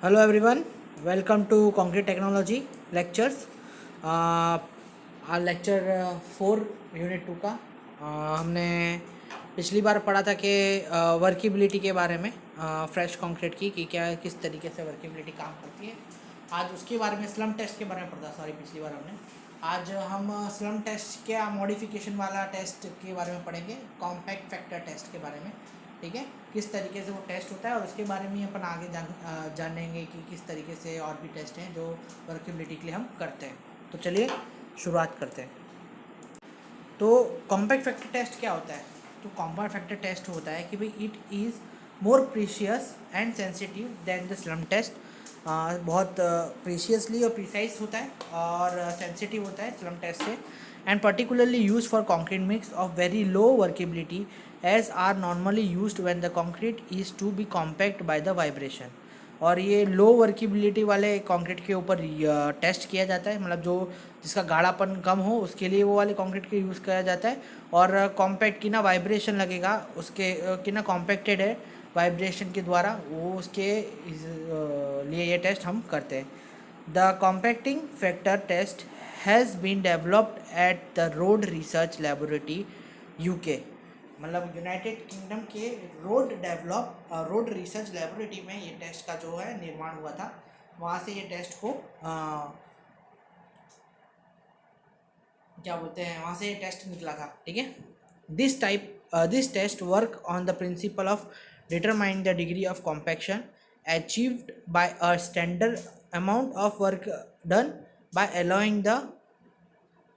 Hello everyone, welcome to concrete technology lectures. Lecture 4 unit 2 का। हमने पिछली बार पढ़ा था कि वर्किबिलिटी के बारे में, फ्रेश कंक्रीट की कि क्या किस तरीके से वर्किबिलिटी काम करती है। आज उसके बारे में स्लम टेस्ट के बारे में पढ़ा, सॉरी पिछली बार हमने। आज हम स्लम टेस्ट के मॉडिफिकेशन वाला टेस्ट के बारे में पढ़ेंगे, कॉम्पैक्ट फैक्टर टेस्ट के बारे में। ठीक है, किस तरीके से वो टेस्ट होता है और उसके बारे में अपन आगे जानेंगे कि किस तरीके से और भी टेस्ट हैं जो वर्किबिलिटी के लिए हम करते हैं। तो चलिए शुरुआत करते हैं। तो कॉम्पैक्ट फैक्टर टेस्ट क्या होता है? तो कॉम्पैक्ट फैक्टर टेस्ट होता है कि भाई it is more precious and sensitive than the slump test. बहुत प्रीशियसली और प्रिसाइज होता है और सेंसिटिव होता है स्लम टेस्ट से, and particularly use for concrete mix of very low workability as are normally used when the concrete is to be compact by the vibration. और ये लो वर्किबिलिटी वाले कंक्रीट के ऊपर टेस्ट किया जाता है, मतलब जो जिसका गाढ़ापन कम हो उसके लिए वो वाले कंक्रीट के यूज़ किया जाता है। और कॉम्पैक्ट की ना वाइब्रेशन लगेगा उसके कि ना कॉम्पैक्टेड है वाइब्रेशन के द्वारा, वो उसके लिए ये टेस्ट हम करते हैं। The compacting factor test has been developed at the road research laboratory UK, मतलब यूनाइटेड किंगडम के रोड रिसर्च लेबोरेटरी में ये टेस्ट का जो है निर्माण हुआ था। वहाँ से ये टेस्ट को क्या बोलते हैं, वहाँ से ये टेस्ट निकला था। ठीक है, this test work on the principle of determine the degree of compaction achieved by a standard amount of work done by allowing the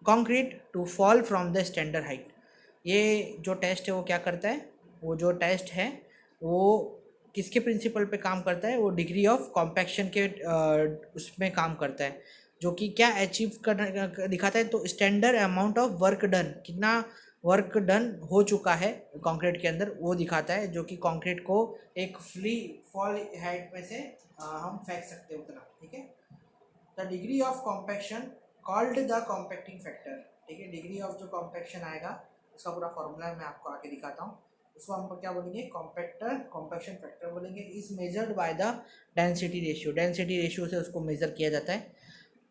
concrete to fall from the standard height. ये जो test है वो क्या करता है, वो जो test है वो किसके प्रिंसिपल पे काम करता है, वो डिग्री ऑफ कॉम्पैक्शन के उसमें काम करता है, जो कि क्या अचीव कर दिखाता है। तो standard amount of work done, कितना वर्क डन हो चुका है कंक्रीट के अंदर, वो दिखाता है, जो कि कंक्रीट को एक फ्री फॉल हाइट में से हम फेंक सकते हैं उतना। ठीक है, the degree of compaction called the compacting factor. ठीक है, डिग्री ऑफ जो कॉम्पैक्शन आएगा उसका पूरा फॉर्मूला मैं आपको आगे दिखाता हूँ। उसको हम क्या बोलेंगे, कॉम्पैक्शन फैक्टर बोलेंगे। Is measured by the density ratio, density ratio से उसको मेजर किया जाता है।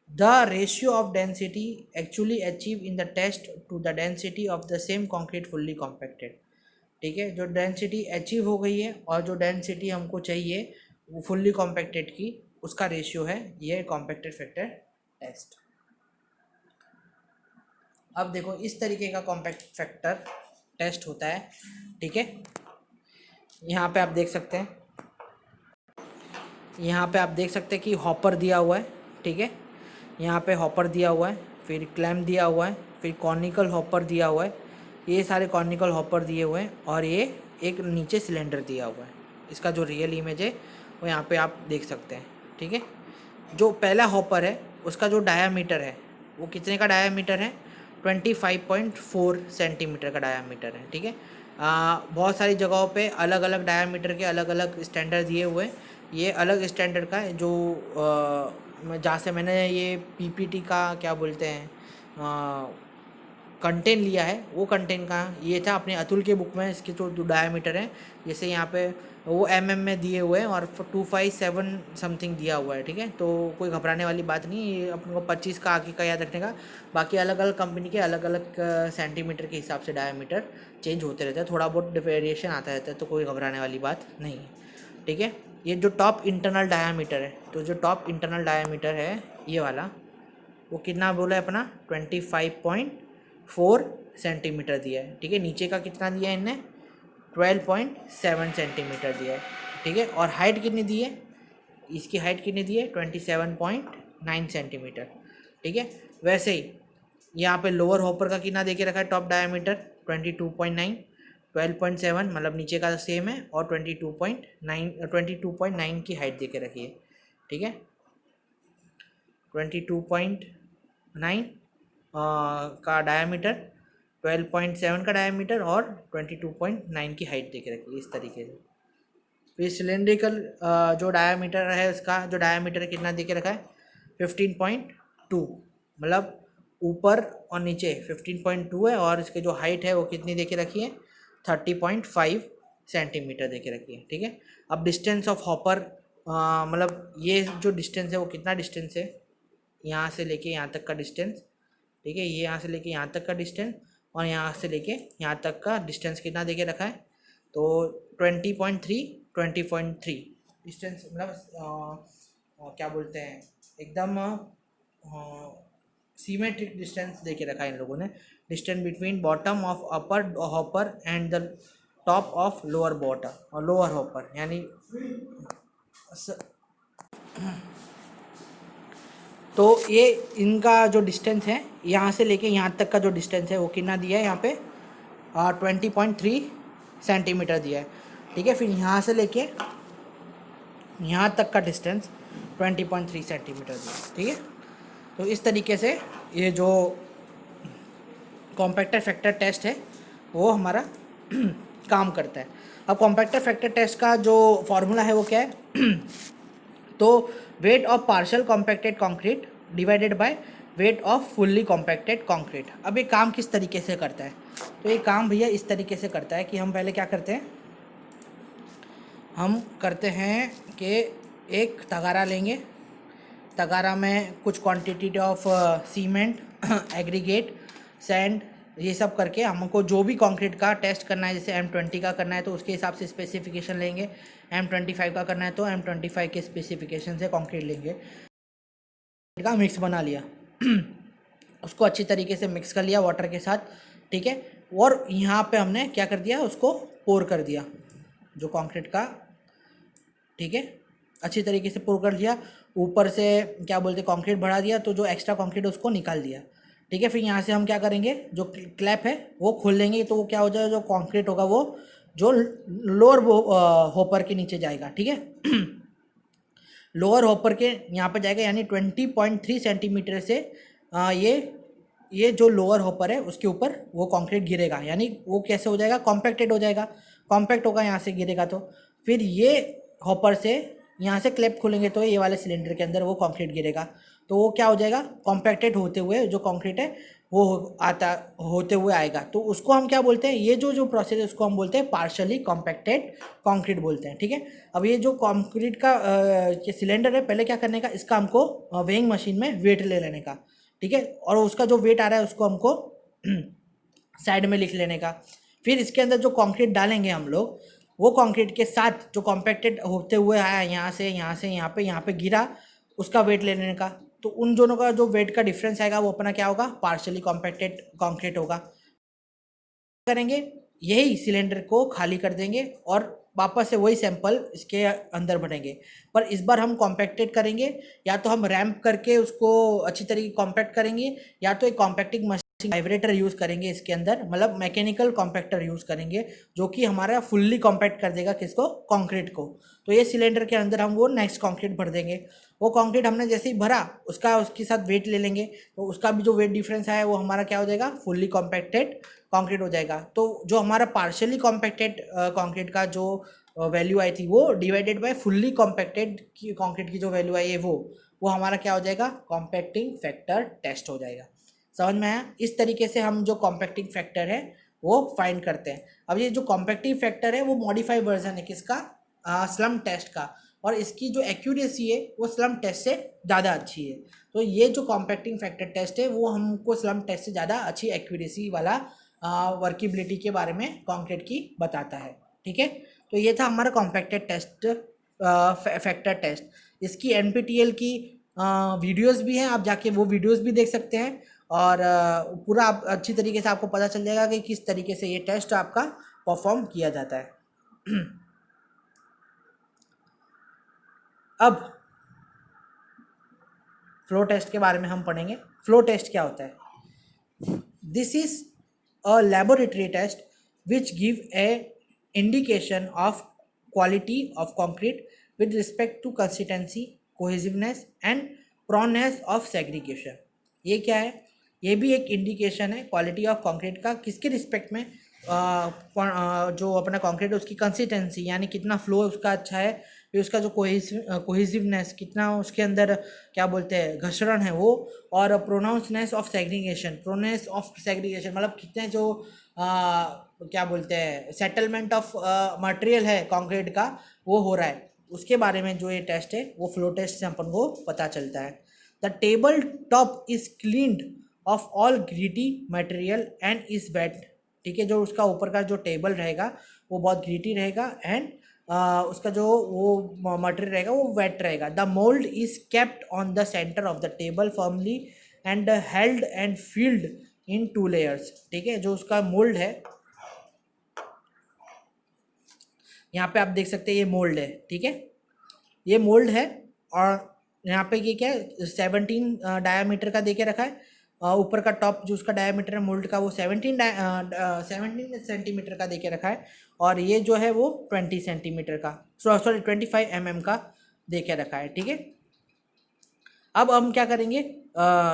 The ratio of density actually achieve in the test to the density of the same concrete fully compacted. ठीक है, जो डेंसिटी अचीव हो गई है और जो डेंसिटी हमको चाहिए वो फुल्ली कॉम्पैक्टेड की, उसका रेशियो है ये कॉम्पैक्टेड फैक्टर टेस्ट। अब देखो इस तरीके का कॉम्पैक्ट फैक्टर टेस्ट होता है। ठीक है, यहाँ पे आप देख सकते हैं, यहाँ पे आप देख सकते हैं कि हॉपर दिया हुआ है। ठीक है, यहाँ पे हॉपर दिया हुआ है, फिर क्लैम्प दिया हुआ है, फिर कॉनिकल हॉपर दिया हुआ है, ये सारे कॉनिकल हॉपर दिए हुए हैं, और ये एक नीचे सिलेंडर दिया हुआ है। इसका जो रियल इमेज है वो यहाँ पे आप देख सकते हैं। ठीक है, जो पहला हॉपर है उसका जो डायामीटर है वो कितने का डायामीटर है, 25.4 सेंटीमीटर का डायामीटर है। ठीक है, बहुत सारी जगहों पे अलग अलग डायामीटर के अलग अलग स्टैंडर्ड दिए हुए हैं। ये अलग स्टैंडर्ड का है जो जहाँ से मैंने ये पीपीटी का क्या बोलते हैं कंटेंट लिया है, वो कंटेंट का ये था अपने अतुल के बुक में। इसके जो डायामीटर है जैसे यहाँ पे वो में दिए हुए हैं और 257 समथिंग दिया हुआ है। ठीक है, तो कोई घबराने वाली बात नहीं, ये अपन को 25 का आगे का याद रखने का। बाकी अलग अलग कंपनी के अलग अलग सेंटीमीटर के हिसाब से डायामीटर चेंज होते रहते हैं, थोड़ा बहुत वेरिएशन आता रहता है, तो कोई घबराने वाली बात नहीं है। ठीक है, ये जो टॉप इंटरनल डायामीटर है, तो जो टॉप इंटरनल डायामीटर है ये वाला, वो कितना बोला है अपना, 25.4 सेंटीमीटर दिया है। ठीक है, नीचे का कितना दिया है इनने, 12.7 सेंटीमीटर दिया है। ठीक है, और हाइट कितनी दी है, इसकी हाइट कितनी दी है, 27.9 सेंटीमीटर। ठीक है, वैसे ही यहाँ पे लोअर हॉपर का कितना दे के रखा है, टॉप डायमीटर 22.9, 12.7 मतलब नीचे का सेम है, और 22.9 की हाइट दे के रखी है। ठीक है, 22.9 का डायमीटर, 12.7 का डायमीटर और 22.9 की हाइट दे के रखी है इस तरीके से। फिर सिलेंड्रिकल जो डायमीटर है उसका जो डायमीटर कितना दे के रखा है, 15.2, मतलब ऊपर और नीचे 15.2 है, और इसके जो हाइट है वो कितनी दे के रखी है, 30.5 सेंटीमीटर दे के रखी है। ठीक है, अब डिस्टेंस ऑफ हॉपर मतलब ये जो डिस्टेंस है वो कितना डिस्टेंस है, यहाँ से लेके यहाँ तक का डिस्टेंस, ठीक है, ये यहाँ से लेके यहाँ तक का डिस्टेंस और यहाँ से लेके यहाँ तक का डिस्टेंस कितना देके रखा है, तो 20.3 डिस्टेंस, मतलब क्या बोलते हैं, एकदम सीमेट्रिक डिस्टेंस देके रखा है इन लोगों ने, distance between bottom of upper hopper and the top of lower bottom और लोअर हॉपर, यानी तो ये इनका जो डिस्टेंस है यहाँ से लेके यहाँ तक का जो डिस्टेंस है वो कितना दिया है यहाँ पे 20.3 सेंटीमीटर दिया है, ठीक है। फिर यहाँ से लेके यहाँ तक का डिस्टेंस 20.3 सेंटीमीटर दिया है, ठीक है। तो इस तरीके से ये जो कॉम्पैक्टर फैक्टर टेस्ट है वो हमारा काम करता है। अब कॉम्पैक्टर फैक्टर टेस्ट का जो फॉर्मूला है वो क्या है तो weight of partial compacted concrete divided by weight off fully compacted concrete. अब ये काम किस तरीके से करता है, तो ये काम भैया इस तरीके से करता है कि हम पहले क्या करते हैं, हम करते हैं कि एक तगारा लेंगे, तगारा में कुछ quantity of cement, aggregate, sand, ये सब करके हमको जो भी कंक्रीट का टेस्ट करना है, जैसे M20 का करना है तो उसके हिसाब से स्पेसिफिकेशन लेंगे, M25 का करना है तो M25 के स्पेसिफिकेशन से कंक्रीट लेंगे, का मिक्स बना लिया उसको अच्छी तरीके से मिक्स कर लिया वाटर के साथ, ठीक है। और यहाँ पे हमने क्या कर दिया, उसको पोर कर दिया जो कंक्रीट का, ठीक है, अच्छी तरीके से पोर कर दिया, ऊपर से क्या बोलते कंक्रीट बढ़ा दिया, तो जो एक्स्ट्रा कंक्रीट है उसको निकाल दिया, ठीक है। फिर यहाँ से हम क्या करेंगे, जो क्लैप है वो खोल लेंगे, तो वो क्या हो जाएगा, जो कंक्रीट होगा वो जो लोअर हॉपर के नीचे जाएगा, ठीक है लोअर हॉपर के यहाँ पर जाएगा, यानी 20.3 सेंटीमीटर से ये जो लोअर हॉपर है उसके ऊपर वो कंक्रीट गिरेगा, यानी वो कैसे हो जाएगा, कॉम्पैक्टेड हो जाएगा, कॉम्पैक्ट होगा यहाँ से गिरेगा। तो फिर ये हॉपर से यहाँ से क्लैप खोलेंगे तो ये वाले सिलेंडर के अंदर वो कंक्रीट गिरेगा, तो वो क्या हो जाएगा, कॉम्पैक्टेड होते हुए जो कंक्रीट है वो आता होते हुए आएगा, तो उसको हम क्या बोलते हैं, ये जो प्रोसेस है उसको हम बोलते हैं पार्शली कॉम्पैक्टेड कंक्रीट बोलते हैं, ठीक है। अब ये जो कंक्रीट का ये सिलेंडर है, पहले क्या करने का, इसका हमको वेइंग मशीन में वेट ले लेने का, ठीक है, और उसका जो वेट आ रहा है उसको हमको साइड में लिख लेने का। फिर इसके अंदर जो कंक्रीट डालेंगे हम लोग, वो कंक्रीट के साथ जो कॉम्पैक्टेड होते हुए आया यहाँ से यहाँ पे गिरा, उसका वेट ले लेने का, तो उन दोनों का जो वेट का डिफरेंस आएगा वो अपना क्या होगा, पार्शियली कॉम्पैक्टेड कंक्रीट होगा। करेंगे, यही सिलेंडर को खाली कर देंगे और वापस से वही सैंपल इसके अंदर भरेंगे, पर इस बार हम कॉम्पैक्टेड करेंगे, या तो हम रैम्प करके उसको अच्छी तरीके कॉम्पैक्ट करेंगे, या तो एक कॉम्पैक्टिंग मशीन वाइब्रेटर यूज़ करेंगे इसके अंदर, मतलब मैकेनिकल कॉम्पैक्टर यूज़ करेंगे जो कि हमारा फुल्ली कॉम्पैक्ट कर देगा किसको, कंक्रीट को। तो ये सिलेंडर के अंदर हम वो नेक्स्ट कंक्रीट भर देंगे, वो कंक्रीट हमने जैसे ही भरा उसके साथ वेट ले लेंगे, तो उसका भी जो वेट डिफरेंस आया वो हमारा क्या हो जाएगा, फुल्ली कॉम्पैक्टेड कंक्रीट हो जाएगा। तो जो हमारा पार्शियली कॉम्पैक्टेड कंक्रीट का जो वैल्यू आई थी वो divided by fully compacted concrete की जो वैल्यू आई है वो हमारा क्या हो जाएगा, कॉम्पैक्टिंग फैक्टर टेस्ट हो जाएगा। समझ में आया, इस तरीके से हम जो कॉम्पैक्टिंग फैक्टर है वो फाइंड करते हैं। अब ये जो कॉम्पैक्टिंग फैक्टर है वो मॉडिफाइड वर्जन है किसका, स्लम टेस्ट का, और इसकी जो एक्यूरेसी है वो स्लम टेस्ट से ज़्यादा अच्छी है। तो ये जो कॉम्पैक्टिंग फैक्टर टेस्ट है वो हमको स्लम टेस्ट से ज़्यादा अच्छी एक्यूरेसी वाला वर्केबिलिटी के बारे में कंक्रीट की बताता है, ठीक है। तो ये था हमारा कॉम्पैक्टेड टेस्ट फैक्टर टेस्ट। इसकी NPTEL की वीडियोस भी हैं, आप जाके वो वीडियोस भी देख सकते हैं, और पूरा अच्छी तरीके से आपको पता चल जाएगा कि किस तरीके से ये टेस्ट आपका परफॉर्म किया जाता है। अब फ्लो टेस्ट के बारे में हम पढ़ेंगे। फ्लो टेस्ट क्या होता है, this is a laboratory test which give a indication of quality of concrete with respect to consistency, cohesiveness and proneness of segregation। ये क्या है, ये भी एक इंडिकेशन है क्वालिटी ऑफ कंक्रीट का, किसके रिस्पेक्ट में, जो अपना कंक्रीट है उसकी कंसिस्टेंसी यानी कितना फ्लो उसका अच्छा है, फिर उसका जो कोहेसिवनेस कितना उसके अंदर क्या बोलते हैं घर्षण है वो, और proneness of segregation, proneness of segregation मतलब कितने जो क्या बोलते हैं सेटलमेंट ऑफ मटेरियल है कंक्रीट का वो हो रहा है, उसके बारे में जो ये टेस्ट है वो फ्लो टेस्ट से अपन को पता चलता है। The table top is cleaned of all gritty material and is wet. ठीक है, जो उसका ऊपर का जो टेबल रहेगा वो बहुत ग्रीटी रहेगा एंड उसका जो वो मटेरियल रहेगा वो वेट रहेगा। The mould is kept on the centre of the table firmly and held and field in 2 layers. ठीक है, जो उसका मोल्ड है, यहाँ पे आप देख सकते हैं ये मोल्ड है। ठीक है, ये मोल्ड है और यहाँ पे ये क्या है 17 डायामीटर का देके रखा है। ऊपर का टॉप जो उसका डायामीटर है मोल्ड का वो 17 सेंटीमीटर का देके रखा है और ये जो है वो 20 सेंटीमीटर का सॉरी 25 mm का देके रखा है। ठीक है, अब हम क्या करेंगे,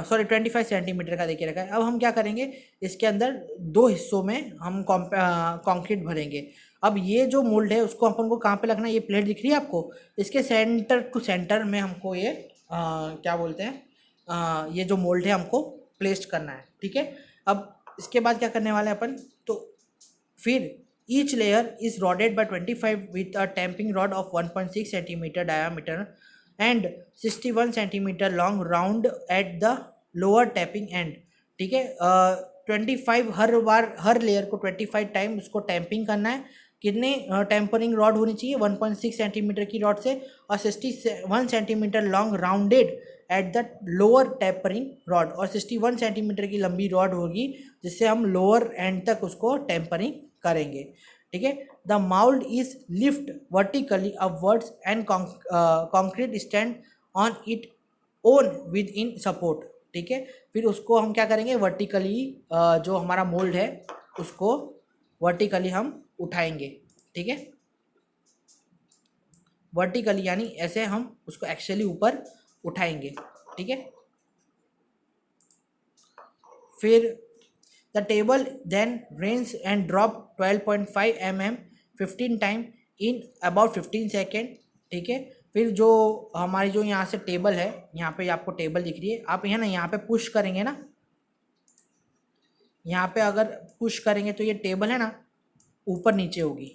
सॉरी 25 सेंटीमीटर का देके रखा है। अब हम क्या करेंगे, इसके अंदर 2 हिस्सों में हम कंक्रीट भरेंगे। अब ये जो मोल्ड है उसको अपन को कहाँ पे लगना है, ये प्लेट दिख रही है आपको, इसके सेंटर टू सेंटर में हमको ये क्या बोलते हैं, ये जो मोल्ड है हमको प्लेस करना है। ठीक है, अब इसके बाद क्या करने वाले हैं अपन, तो फिर each layer is rodded by 25 with a tamping rod of 1.6 centimetre diameter and 61 centimetre long round at the lower tapping end. ठीक है, 25 हर बार हर लेयर को 25 टाइम उसको टैंपिंग करना है। कितने टेम्परिंग रॉड होनी चाहिए, 1.6 सेंटीमीटर की रॉड से और 61 centimetre long rounded at the lower tempering rod, और 61 सेंटीमीटर की लंबी रॉड होगी जिससे हम लोअर एंड तक उसको टेम्परिंग करेंगे। ठीक है, the mould is lift vertically upwards and concrete stand on it own with in support. ठीक है, फिर उसको हम क्या करेंगे, वर्टिकली जो हमारा मोल्ड है उसको वर्टिकली हम उठाएंगे। ठीक है, वर्टिकली यानी ऐसे हम उसको एक्चुअली ऊपर उठाएंगे। ठीक है, फिर the table then range and drop 12.5 mm 15 time in about 15 second. ठीक है, फिर जो हमारी जो यहाँ से टेबल है, यहाँ पे आपको टेबल दिख रही है, आप यहाँ पे पुश करेंगे ना, यहाँ पे अगर पुश करेंगे तो ये टेबल है ना ऊपर नीचे होगी।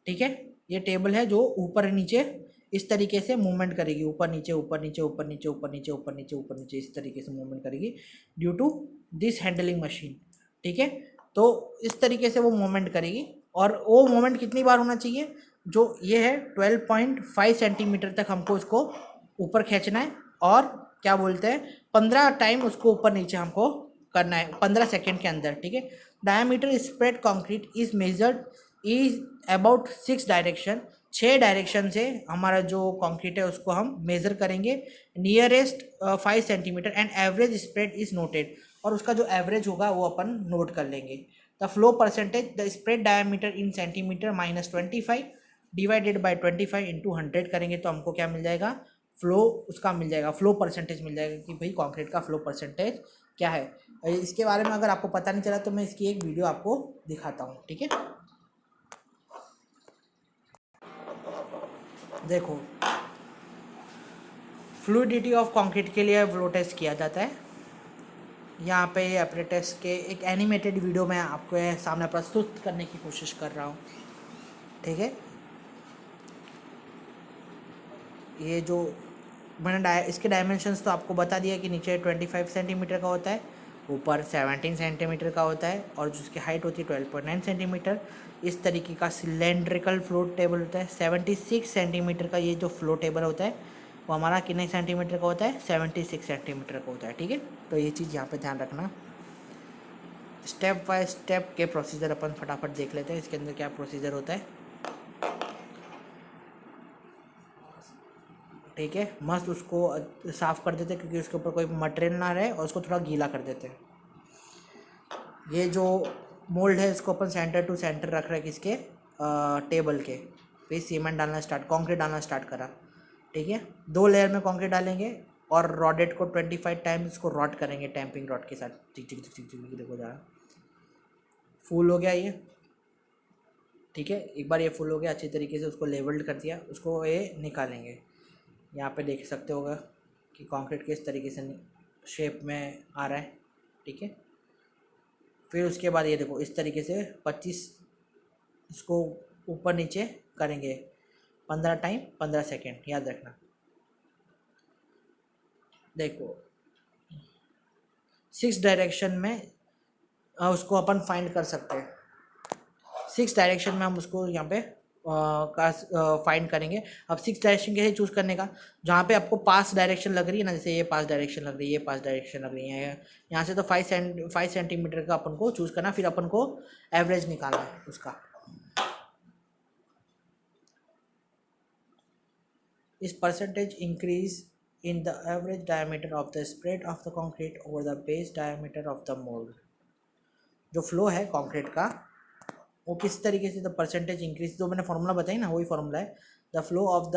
ठीक है, ये टेबल है जो ऊपर नीचे इस तरीके से मूवमेंट करेगी, ऊपर नीचे ऊपर नीचे ऊपर नीचे ऊपर नीचे ऊपर नीचे ऊपर नीचे इस तरीके से मूवमेंट करेगी due to this handling machine. ठीक है, तो इस तरीके से वो मूवमेंट करेगी और वो मूवमेंट कितनी बार होना चाहिए, जो ये है 12.5 सेंटीमीटर तक हमको उसको ऊपर खींचना है और क्या बोलते हैं 15 टाइम उसको ऊपर नीचे हमको करना है 15 सेकेंड के अंदर। ठीक है, diameter spread concrete is measured is about 6 direction, 6 direction से हमारा जो कंक्रीट है उसको हम मेज़र करेंगे। Nearest 5 centimetre and average spread is noted, और उसका जो एवरेज होगा वो अपन नोट कर लेंगे। The flow percentage, the spread diameter in centimetre minus 25 divided by 25 into 100 करेंगे तो हमको क्या मिल जाएगा, फ्लो उसका मिल जाएगा, फ्लो परसेंटेज मिल जाएगा कि भाई कॉन्क्रीट का फ्लो परसेंटेज क्या है। इसके बारे में अगर आपको पता नहीं चला तो मैं इसकी एक वीडियो आपको दिखाता हूँ। ठीक है, देखो फ्लूइडिटी ऑफ कंक्रीट के लिए फ्लो टेस्ट किया जाता है। यहाँ पे एपरेटस के एक एनिमेटेड वीडियो मैं आपके सामने प्रस्तुत करने की कोशिश कर रहा हूँ। ठीक है, ये जो मैंने इसके डायमेंशंस तो आपको बता दिया कि नीचे 25 सेंटीमीटर का होता है, ऊपर 17 सेंटीमीटर का होता है और जिसकी हाइट होती है 12.9 सेंटीमीटर। इस तरीके का सिलेंड्रिकल फ्लोट टेबल होता है। 76 सेंटीमीटर का ये जो फ्लोट टेबल होता है वो हमारा कितने सेंटीमीटर का होता है, 76 सेंटीमीटर का होता है। ठीक है, तो ये चीज़ यहाँ पे ध्यान रखना। स्टेप बाय स्टेप के प्रोसीजर अपन फटाफट देख लेते हैं, इसके अंदर क्या प्रोसीजर होता है। ठीक है, मस्त उसको साफ़ कर देते क्योंकि उसके ऊपर कोई मटेरियल ना रहे और उसको थोड़ा गीला कर देते हैं। ये जो मोल्ड है इसको अपन सेंटर टू सेंटर रख रहे हैं किसके, टेबल के। फिर सीमेंट डालना स्टार्ट, कंक्रीट डालना स्टार्ट करा। ठीक है, 2 लेयर में कंक्रीट डालेंगे और रॉडेड को 25 टाइम्स इसको रॉड करेंगे टैंपिंग रॉड के साथ। चिक चिक चिक चिक चिक, देखो जा फुल हो गया ये। ठीक है, एक बार ये फुल हो गया अच्छी तरीके से उसको लेवल्ड कर दिया, उसको ये निकालेंगे। यहाँ पे देख सकते होगा कि कंक्रीट किस तरीके से शेप में आ रहा है। ठीक है, फिर उसके बाद ये देखो इस तरीके से 25 इसको ऊपर नीचे करेंगे। 15 टाइम 15 सेकेंड, याद रखना। देखो 6 डायरेक्शन में उसको अपन फाइंड कर सकते हैं। 6 डायरेक्शन में हम उसको यहाँ पे फाइंड करेंगे। अब 6 डायरेक्शन कैसे चूज़ करने का, जहाँ पे आपको पास डायरेक्शन लग रही है ना, जैसे ये पास डायरेक्शन लग रही है, ये पास डायरेक्शन लग रही है, यहाँ से तो 5 सेंटीमीटर का अपन को चूज़ करना, फिर अपन को एवरेज निकालना है उसका। इस percentage increase in the average diameter of the spread of the concrete over the base diameter of the mold। जो फ्लो है कंक्रीट का वो किस तरीके से, द परसेंटेज इंक्रीज, जो मैंने फॉर्मूला बताई ना वही फॉर्मूला है। The flow of the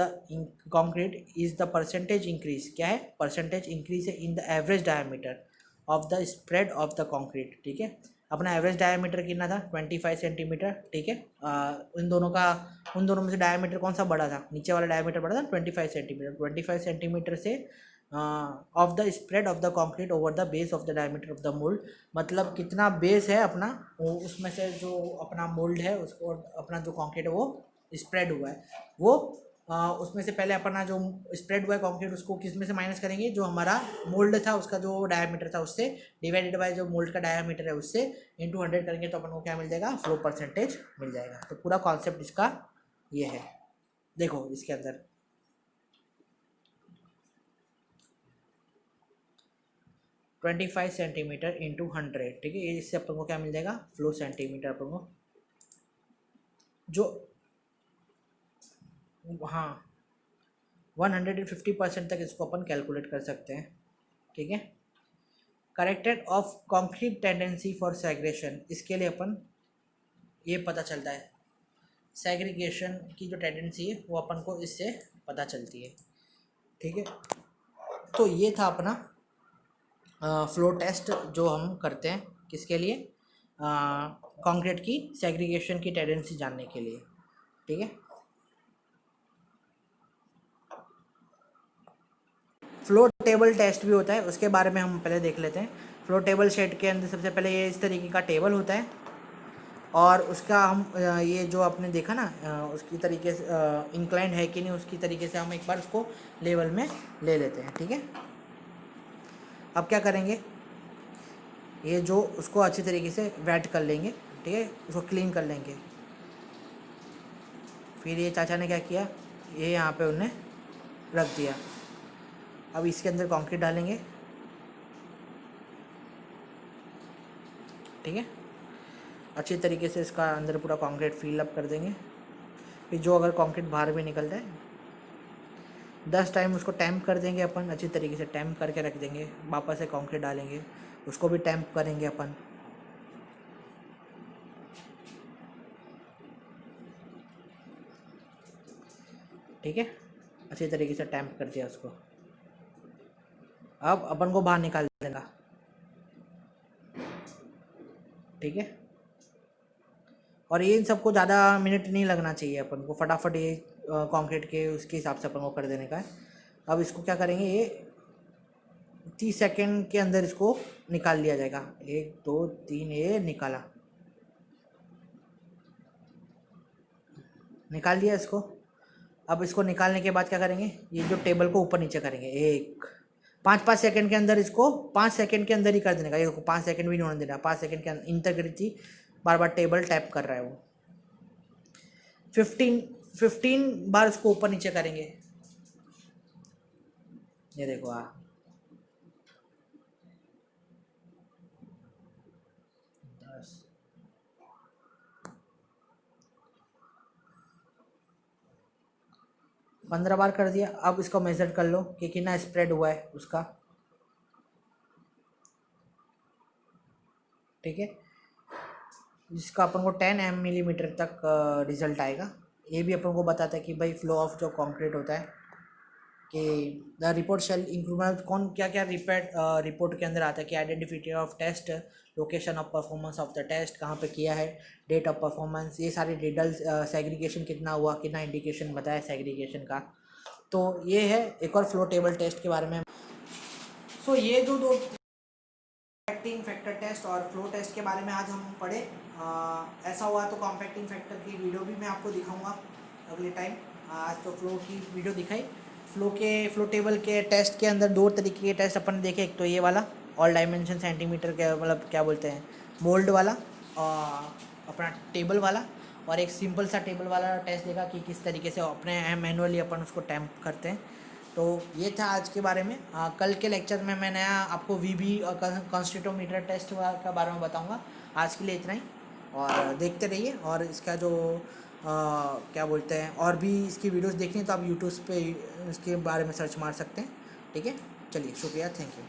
concrete is the percentage increase, क्या है, परसेंटेज इंक्रीज है in the average diameter of the spread of the concrete. ठीक है, अपना एवरेज डायमीटर कितना था 25 सेंटीमीटर। ठीक है, उन दोनों में से डायमीटर कौन सा बड़ा था, नीचे वाला डायमीटर बड़ा था 25 सेंटीमीटर। 25 सेंटीमीटर से of the spread of the concrete over the base of the diameter of the mould, मतलब कितना बेस है अपना, वो उसमें से जो अपना मोल्ड है उसको, अपना जो कंक्रीट है वो स्प्रेड हुआ है, वो उसमें से पहले अपना जो स्प्रेड हुआ है कंक्रीट उसको किस में से माइनस करेंगे, जो हमारा मोल्ड था उसका जो डायमीटर था उससे डिवाइडेड बाय जो मोल्ड का डायमीटर है उससे इंटू 100 करेंगे, तो अपन को क्या मिल जाएगा, फ्लो परसेंटेज मिल जाएगा। तो पूरा कॉन्सेप्ट इसका ये है। देखो इसके अंदर 25 सेंटीमीटर इंटू 100, ठीक है, इससे अपन को क्या मिल जाएगा, फ्लो सेंटीमीटर अपन को, जो हाँ 150% तक इसको अपन कैलकुलेट कर सकते हैं। ठीक है, corrected of concrete tendency for segregation, इसके लिए अपन ये पता चलता है, सेग्रीगेशन की जो टेंडेंसी है वो अपन को इससे पता चलती है। ठीक है, तो ये था अपना फ्लो टेस्ट जो हम करते हैं, किसके लिए, कंक्रीट की सेग्रीगेशन की टेंडेंसी जानने के लिए। ठीक है, फ्लो टेबल टेस्ट भी होता है, उसके बारे में हम पहले देख लेते हैं। फ्लो टेबल शेड के अंदर सबसे पहले ये इस तरीके का टेबल होता है, और उसका हम ये जो आपने देखा ना उसकी तरीके से इंक्लाइंड है कि नहीं, उसकी तरीके से हम एक बार उसको लेवल में ले लेते हैं। ठीक है, अब क्या करेंगे, ये जो उसको अच्छी तरीके से वेट कर लेंगे। ठीक है, उसको क्लीन कर लेंगे। फिर ये चाचा ने क्या किया, ये यहाँ पे उन्हें रख दिया। अब इसके अंदर कंक्रीट डालेंगे। ठीक है, अच्छी तरीके से इसका अंदर पूरा कंक्रीट फिल अप कर देंगे। फिर जो अगर कंक्रीट बाहर भी निकलता है 10 टाइम उसको टैम्प कर देंगे अपन, अच्छी तरीके से टैम्प करके रख देंगे। वापस से कंक्रीट डालेंगे, उसको भी टैम्प करेंगे अपन। ठीक है, अच्छी तरीके से टैम्प कर दिया उसको। अब अपन को बाहर निकाल देगा। ठीक है, और ये इन सबको ज़्यादा मिनट नहीं लगना चाहिए, अपन को फटाफट ये कंक्रीट के उसके हिसाब से अपन को कर देने का है। अब इसको क्या करेंगे, ये 30 सेकेंड के अंदर इसको निकाल लिया जाएगा। 1 2 3, ये निकाल दिया इसको। अब इसको निकालने के बाद क्या करेंगे, ये जो टेबल को ऊपर नीचे करेंगे, 5 सेकंड के अंदर, इसको 5 सेकंड के अंदर ही कर देने का। ये 5 सेकंड भी नहीं होने देना, 5 सेकंड के अंदर इंटीग्रिटी बार बार टेबल टैप कर रहा है वो। 15 बार इसको ऊपर नीचे करेंगे। ये देखो 10 15 बार कर दिया। अब इसको मेजर कर लो कि कितना स्प्रेड हुआ है उसका। ठीक है, जिसका अपन को 10 मिलीमीटर तक रिजल्ट आएगा। ये भी अपन को बताता है कि भाई फ्लो ऑफ जो कंक्रीट होता है, कि द रिपोर्ट शेल इंक्लूड कौन क्या क्या रिपोर्ट के अंदर आता है, कि identification of test, location of performance of the test, कहाँ पे किया है, डेट ऑफ परफॉर्मेंस, ये सारे डिटेल्स, सेग्रीगेशन कितना हुआ, कितना इंडिकेशन बताया सेग्रीगेशन का। तो ये है एक और फ्लो टेबल टेस्ट के बारे में। सो ये जो दो कॉम्पैक्टिंग फैक्टर टेस्ट और फ्लो टेस्ट के बारे में आज हम पढ़े। ऐसा हुआ तो कॉम्पैक्टिंग फैक्टर की वीडियो भी मैं आपको दिखाऊंगा अगले टाइम। आज तो फ्लो की वीडियो दिखाई। फ्लो टेबल के टेस्ट के अंदर 2 तरीके के टेस्ट अपन ने देखे। एक तो ये वाला ऑल डायमेंशन सेंटीमीटर के मतलब क्या बोलते हैं मोल्ड वाला, और अपना टेबल वाला, और एक सिंपल सा टेबल वाला टेस्ट देखा कि किस तरीके से अपने मैनुअली अपन उसको टैम्प करते हैं। तो ये था आज के बारे में। कल के लेक्चर में मैं नया आपको वीबी और कॉन्स्टिटोमीटर टेस्ट का बारे में बताऊंगा। आज के लिए इतना ही, और देखते रहिए। और इसका जो क्या बोलते हैं और भी इसकी वीडियोस देखनी है तो आप यूट्यूब पे इसके बारे में सर्च मार सकते हैं। ठीक है, चलिए शुक्रिया, थैंक यू।